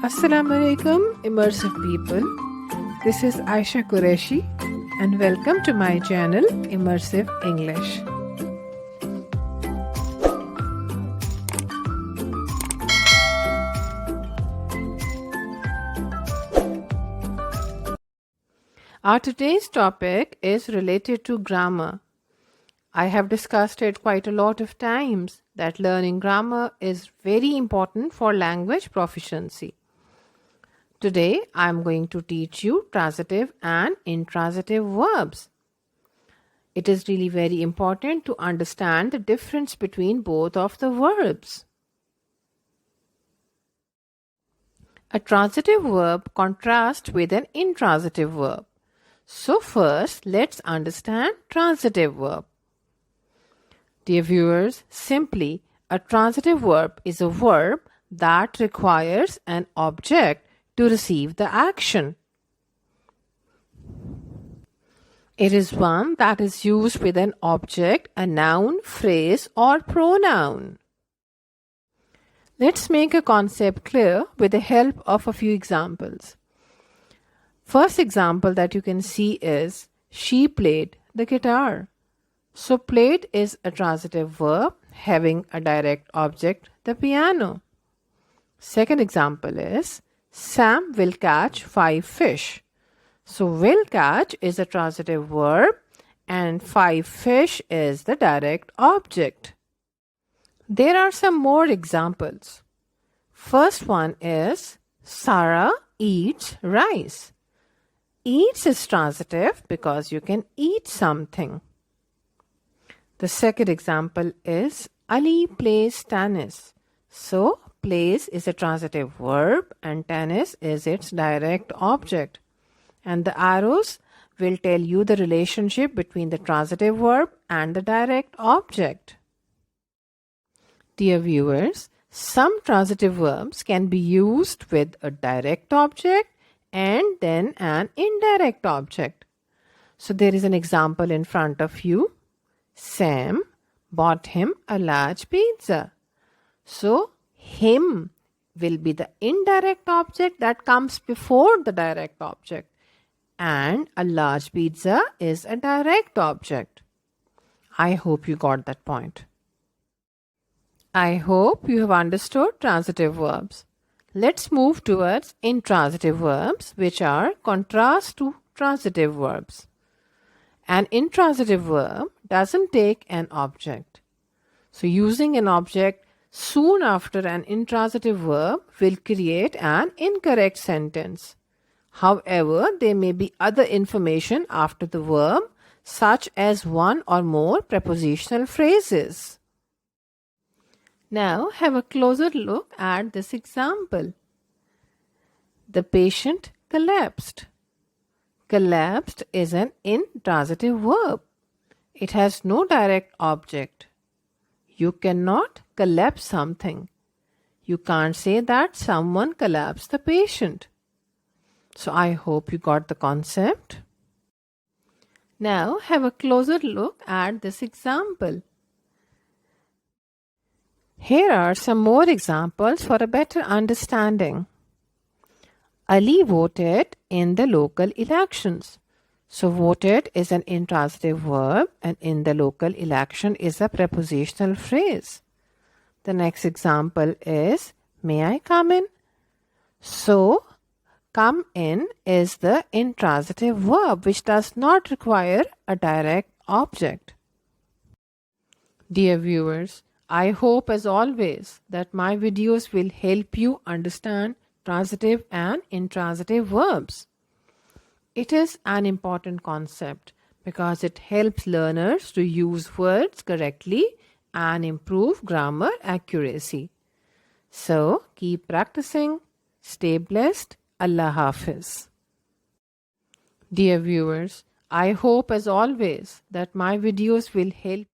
Assalamu alaikum, immersive people. This is Aisha Qureshi and welcome to my channel Immersive English. Our today's topic is related to grammar. I have discussed it quite a lot of times that learning grammar is very important for language proficiency. Today I am going to teach you transitive and intransitive verbs. It is really very important to understand the difference between both of the verbs. A transitive verb contrasts with an intransitive verb. So first, let's understand transitive verb. Dear viewers, simply, a transitive verb is a verb that requires an object to receive the action. It is one that is used with an object, a noun, phrase, or pronoun. Let's make a concept clear with the help of a few examples. First example that you can see is, she played the guitar. So played is a transitive verb having a direct object, the piano. Second example is, Sam will catch 5 fish. So will catch is a transitive verb and 5 fish is the direct object. There are some more examples. First one is, Sara eats rice. Eats is transitive because you can eat something. The second example is, Ali plays tennis. So, plays is a transitive verb and tennis is its direct object. And the arrows will tell you the relationship between the transitive verb and the direct object. Dear viewers, some transitive verbs can be used with a direct object and then an indirect object. So there is an example in front of you. Sam bought him a large pizza. So him will be the indirect object that comes before the direct object. And a large pizza is a direct object. I hope you got that point. I hope you have understood transitive verbs. Let's move towards intransitive verbs, which are contrast to transitive verbs. An intransitive verb doesn't take an object. So using an object soon after an intransitive verb will create an incorrect sentence. However, there may be other information after the verb, such as one or more prepositional phrases. Now have a closer look at this example. The patient collapsed. Collapsed is an intransitive verb. It has no direct object. You cannot collapse something. You can't say that someone collapsed the patient. So I hope you got the concept. Now have a closer look at this example. Here are some more examples for a better understanding. Ali voted in the local elections. So voted is an intransitive verb and in the local election is a prepositional phrase. The next example is, may I come in? So come in is the intransitive verb which does not require a direct object. Dear viewers, I hope as always that my videos will help you understand transitive and intransitive verbs. It is an important concept because it helps learners to use words correctly and improve grammar accuracy. So keep practicing. Stay blessed. Allah Hafiz. Dear viewers, I hope as always that my videos will help